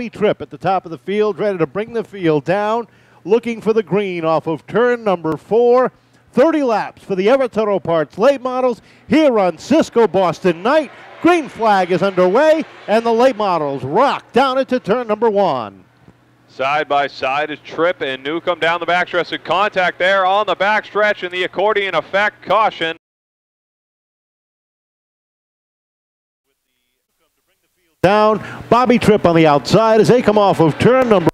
Bobby Tripp at the top of the field, ready to bring the field down, looking for the green off of turn number 4. 30 laps for the Everett Auto Parts late models here on Cisco Boston Night. Green flag is underway, and the late models rock down into turn number 1. Side by side is Tripp and Newcomb down the backstretch. In contact there on the backstretch, and the accordion effect. Caution. Down, Bobby Tripp on the outside as they come off of turn number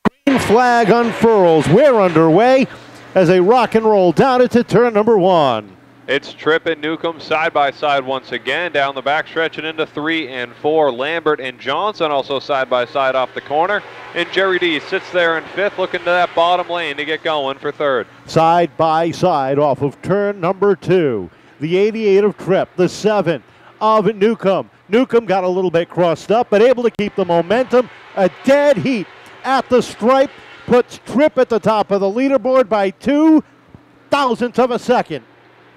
4. Green flag unfurls. We're underway as they rock and roll down into turn number 1. It's Tripp and Newcomb side by side once again down the backstretch and into 3 and 4. Lambert and Johnson also side by side off the corner. And Jerry D sits there in 5th, looking to that bottom lane to get going for 3rd. Side by side off of turn number 2. The 88 of Tripp, the 7 of Newcomb. Newcomb got a little bit crossed up, but able to keep the momentum. A dead heat at the stripe puts Tripp at the top of the leaderboard by 0.02 of a second.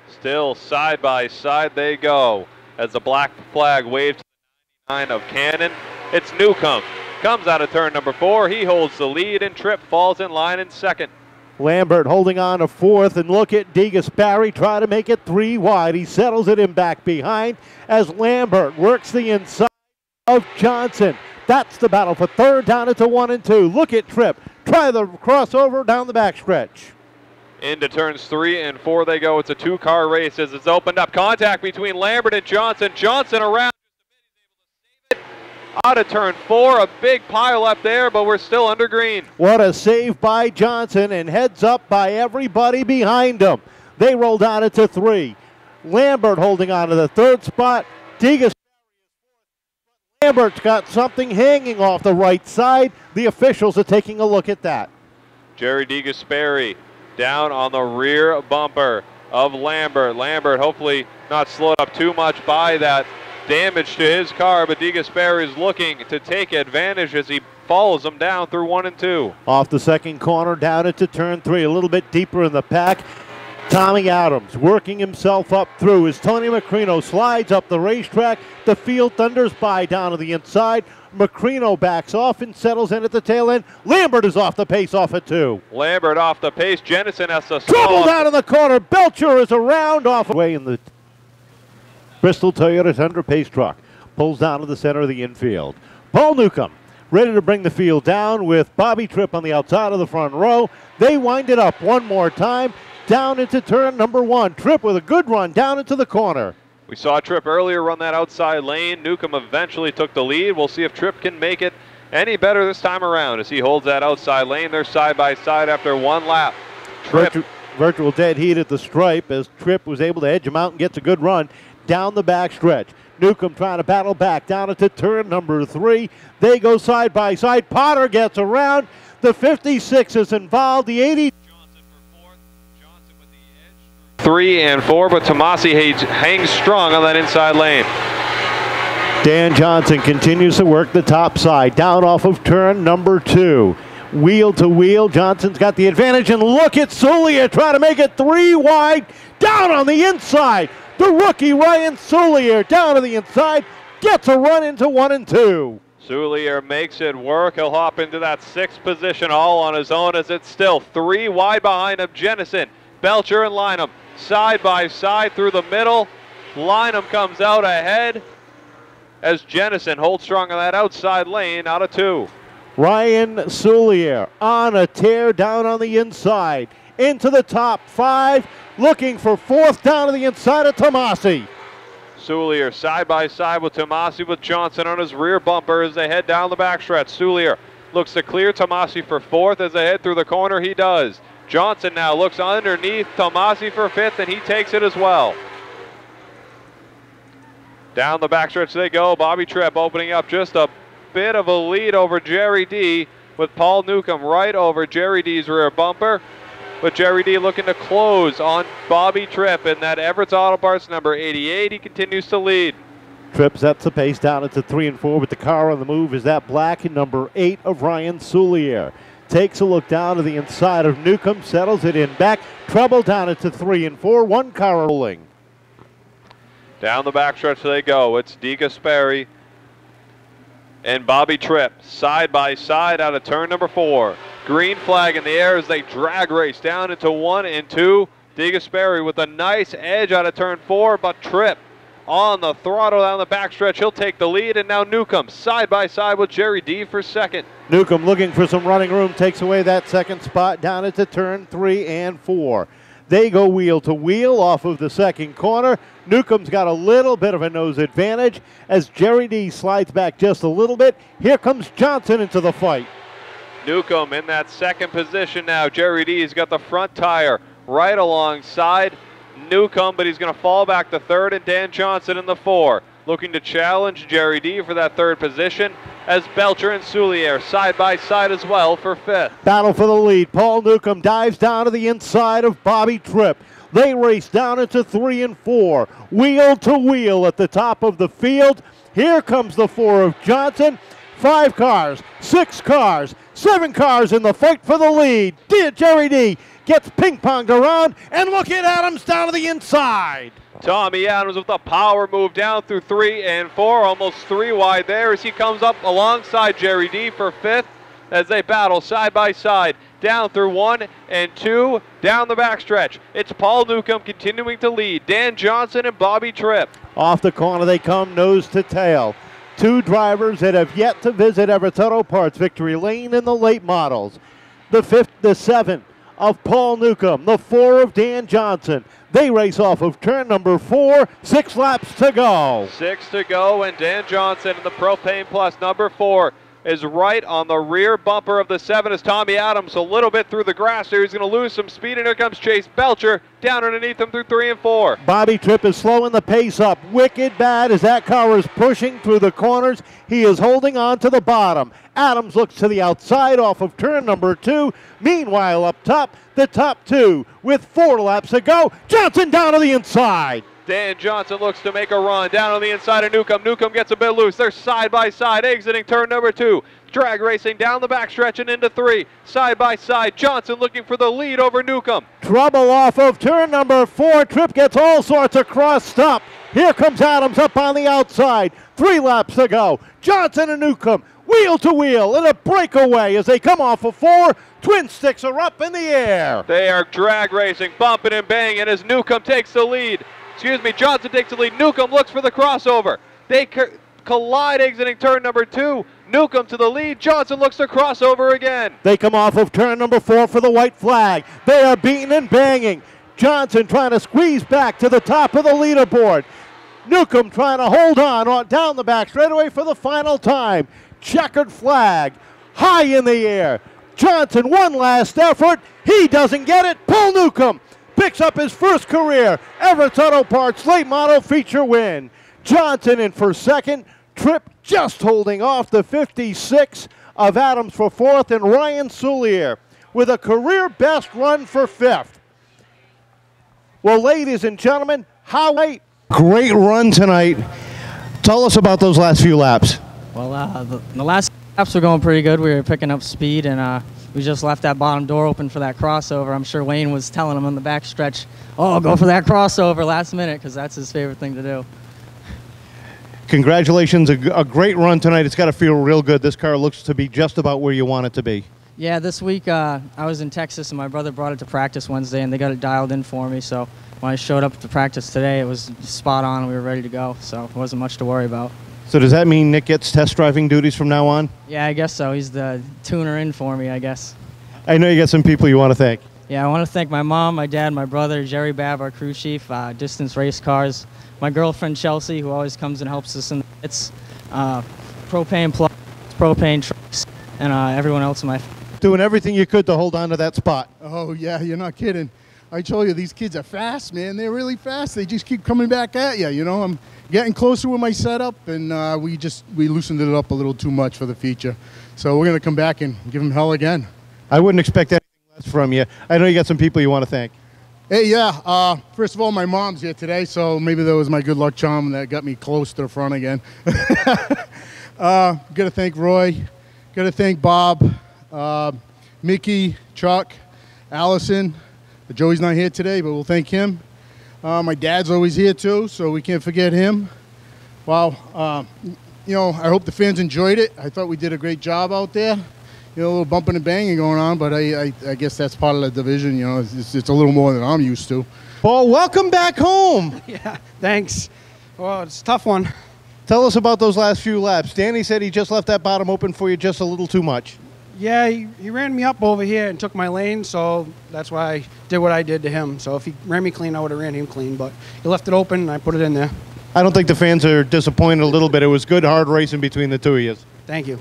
Still side by side they go as the black flag waves to the 99 of Cannon. It's Newcomb. Comes out of turn number 4. He holds the lead, and Tripp falls in line in 2nd. Lambert holding on to 4th, and look at DeGasperi try to make it 3 wide. He settles it in back behind as Lambert works the inside of Johnson. That's the battle for 3rd down into 1 and 2. Look at Tripp. Try the crossover down the backstretch. Into turns 3 and 4 they go. It's a 2-car race as it's opened up. Contact between Lambert and Johnson. Johnson around. Out of turn 4. A big pile up there, but we're still under green. What a save by Johnson, and heads up by everybody behind him. They roll down into 3. Lambert holding on to the 3rd spot. Lambert's got something hanging off the right side. The officials are taking a look at that. Jerry DeGasperi down on the rear bumper of Lambert. Lambert hopefully not slowed up too much by that damage to his car, but DeGasperi is looking to take advantage as he follows him down through 1 and 2. Off the second corner down into turn 3, a little bit deeper in the pack. Tommy Adams working himself up through as Tony Macrino slides up the racetrack. The field thunders by down to the inside. Macrino backs off and settles in at the tail end. Lambert is off the pace off at 2. Lambert off the pace. Jennison has to trouble down in the corner. Belcher is around off away in the Bristol Toyota Tundra pace truck. Pulls down to the center of the infield. Paul Newcomb ready to bring the field down with Bobby Tripp on the outside of the front row. They wind it up one more time. Down into turn number 1. Tripp with a good run down into the corner. We saw Tripp earlier run that outside lane. Newcomb eventually took the lead. We'll see if Tripp can make it any better this time around as he holds that outside lane. They're side by side after 1 lap. Virtual dead heat at the stripe as Tripp was able to edge him out and gets a good run down the backstretch. Newcomb trying to battle back down into turn number 3. They go side by side. Potter gets around. The 56 is involved. The 80. 3 and 4, but Tomasi hangs strong on that inside lane. Dan Johnson continues to work the top side down off of turn number 2. Wheel to wheel, Johnson's got the advantage, and look at Soulier trying to make it 3 wide down on the inside. The rookie Ryan Soulier down to the inside gets a run into 1 and 2. Soulier makes it work. He'll hop into that 6th position all on his own as it's still 3 wide behind him. Jennison, Belcher, and Lynham side by side through the middle. Lynham comes out ahead as Jennison holds strong on that outside lane out of 2. Ryan Soulier on a tear down on the inside into the top 5, looking for 4th down to the inside of Tomasi. Soulier side by side with Tomasi with Johnson on his rear bumper as they head down the backstretch. Soulier looks to clear Tomasi for 4th as they head through the corner. He does. Johnson now looks underneath Tomasi for 5th, and he takes it as well. Down the backstretch they go. Bobby Tripp opening up just a bit of a lead over Jerry D, with Paul Newcomb right over Jerry D's rear bumper. But Jerry D looking to close on Bobby Tripp in that Everett's Auto Parts number 88. He continues to lead. Tripp sets the pace down into 3 and 4 with the car on the move is that black and number 8 of Ryan Soulier. Takes a look down to the inside of Newcomb, settles it in back. Trouble down into 3 and 4. 1 car rolling. Down the backstretch they go. It's DeGasperi and Bobby Tripp side by side out of turn number 4. Green flag in the air as they drag race down into 1 and 2. DeGasperi with a nice edge out of turn 4, but Tripp on the throttle down the backstretch. He'll take the lead, and now Newcomb side by side with Jerry D for second. Newcomb looking for some running room, takes away that second spot down into turn 3 and 4. They go wheel to wheel off of the second corner. Newcomb's got a little bit of a nose advantage as Jerry D slides back just a little bit. Here comes Johnson into the fight. Newcomb in that second position now. Jerry D's got the front tire right alongside Newcomb, but he's going to fall back to third, and Dan Johnson in the 4. Looking to challenge Jerry D for that third position as Belcher and Soulier side by side as well for 5th. Battle for the lead. Paul Newcomb dives down to the inside of Bobby Tripp. They race down into 3 and 4. Wheel to wheel at the top of the field. Here comes the 4 of Johnson. 5 cars, 6 cars, 7 cars in the fight for the lead. Jerry D gets ping-ponged around, and look at Adams down to the inside. Tommy Adams with a power move down through 3 and 4, almost 3 wide there as he comes up alongside Jerry D for 5th as they battle side by side down through 1 and 2 down the backstretch. It's Paul Newcomb continuing to lead, Dan Johnson and Bobby Tripp. Off the corner they come, nose to tail. 2 drivers that have yet to visit Everett Auto Parts Victory Lane in the late models. The 5th, the 7th of Paul Newcomb, the 4 of Dan Johnson. They race off of turn number 4, 6 laps to go. 6 to go, and Dan Johnson in the Propane Plus number 4 is right on the rear bumper of the 7 as Tommy Adams a little bit through the grass there. He's going to lose some speed, and here comes Chase Belcher down underneath him through 3 and 4. Bobby Tripp is slowing the pace up wicked bad as that car is pushing through the corners. He is holding on to the bottom. Adams looks to the outside off of turn number 2. Meanwhile, up top, the top 2 with 4 laps to go. Johnson down to the inside. Dan Johnson looks to make a run down on the inside of Newcomb. Newcomb gets a bit loose. They're side by side exiting turn number 2. Drag racing down the backstretch and into 3. Side by side. Johnson looking for the lead over Newcomb. Trouble off of turn number 4. Tripp gets all sorts of crossed up. Here comes Adams up on the outside. 3 laps to go. Johnson and Newcomb wheel to wheel in a breakaway as they come off of 4. Twin sticks are up in the air. They are drag racing, bumping and banging as Newcomb takes the lead. Johnson takes the lead. Newcomb looks for the crossover. They collide exiting turn number 2. Newcomb to the lead. Johnson looks to crossover again. They come off of turn number 4 for the white flag. They are beating and banging. Johnson trying to squeeze back to the top of the leaderboard. Newcomb trying to hold on down the back straightaway for the final time. Checkered flag high in the air. Johnson, one last effort. He doesn't get it. Paul Newcomb picks up his first career Everett Auto Parts late model feature win. Johnson in for second. Tripp just holding off the 56 of Adams for 4th, and Ryan Soulier with a career best run for 5th. Well, ladies and gentlemen, great run tonight. Tell us about those last few laps. Well, the last laps were going pretty good. We were picking up speed, and we just left that bottom door open for that crossover. I'm sure Wayne was telling him on the back stretch, oh, go for that crossover last minute, because that's his favorite thing to do. Congratulations, a great run tonight. It's got to feel real good. This car looks to be just about where you want it to be. Yeah, this week I was in Texas, and my brother brought it to practice Wednesday, and they got it dialed in for me. So when I showed up to practice today, it was spot on, and we were ready to go. So it wasn't much to worry about. So does that mean Nick gets test driving duties from now on? Yeah, I guess so. He's the tuner in for me, I guess. I know you got some people you want to thank. Yeah, I want to thank my mom, my dad, my brother, Jerry Babb, our crew chief, Distance Race Cars, my girlfriend Chelsea, who always comes and helps us in the pits, Propane Plus, Propane Trucks, and everyone else in my family. Doing everything you could to hold on to that spot. Oh, yeah, you're not kidding. I told you, these kids are fast, man. They're really fast. They just keep coming back at you, you know. I'm getting closer with my setup, and we loosened it up a little too much for the feature. So we're going to come back and give them hell again. I wouldn't expect anything less from you. I know you got some people you want to thank. Hey, yeah. First of all, my mom's here today, so maybe that was my good luck charm that got me close to the front again. Got to thank Roy. Got to thank Bob, Mickey, Chuck, Allison. Joey's not here today, but we'll thank him. My dad's always here, too, so we can't forget him. Wow. I hope the fans enjoyed it. I thought we did a great job out there. A little bumping and banging going on, but I guess that's part of the division. It's a little more than I'm used to. Paul, welcome back home. Yeah, thanks. Well, it's a tough one. Tell us about those last few laps. Danny said he just left that bottom open for you just a little too much. Yeah, he ran me up over here and took my lane, so that's why I did what I did to him. So if he ran me clean, I would have ran him clean, but he left it open and I put it in there. I don't think the fans are disappointed a little bit. It was good, hard racing between the two of you. Thank you.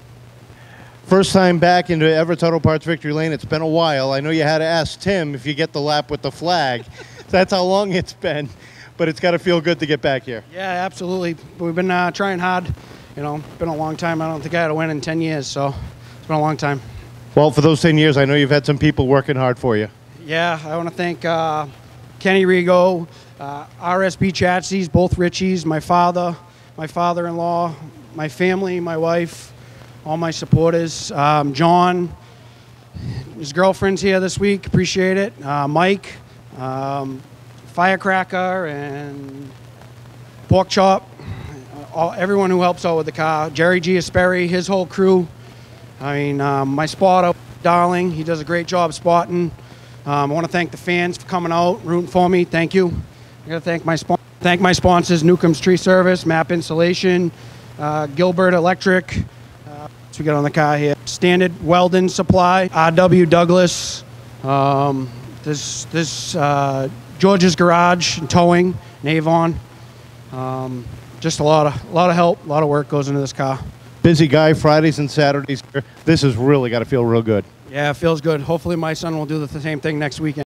First time back into Everett Auto Parts Victory Lane. It's been a while. I know you had to ask Tim if you get the lap with the flag. That's how long it's been, but it's got to feel good to get back here. Yeah, absolutely. We've been trying hard. Been a long time. I don't think I had a win in 10 years, so it's been a long time. Well, for those 10 years, I know you've had some people working hard for you. Yeah, I want to thank Kenny Rigo, RSB Chatsies, both Richies, my father, my father-in-law, my family, my wife, all my supporters. John, his girlfriend's here this week. Appreciate it. Mike, Firecracker, and Pork Chop. Everyone who helps out with the car. Jerry G. Asperry, his whole crew. My spotter, Darling, he does a great job spotting. I want to thank the fans for coming out, rooting for me. Thank you. I got to thank my sponsors, Newcomb's Tree Service, Map Insulation, Gilbert Electric. So we got on the car here. Standard Welding Supply, R.W. Douglas. George's Garage and Towing, in Avon. Just a lot of help, a lot of work goes into this car. Busy guy, Fridays and Saturdays. This has really got to feel real good. Yeah, it feels good. Hopefully my son will do the same thing next weekend.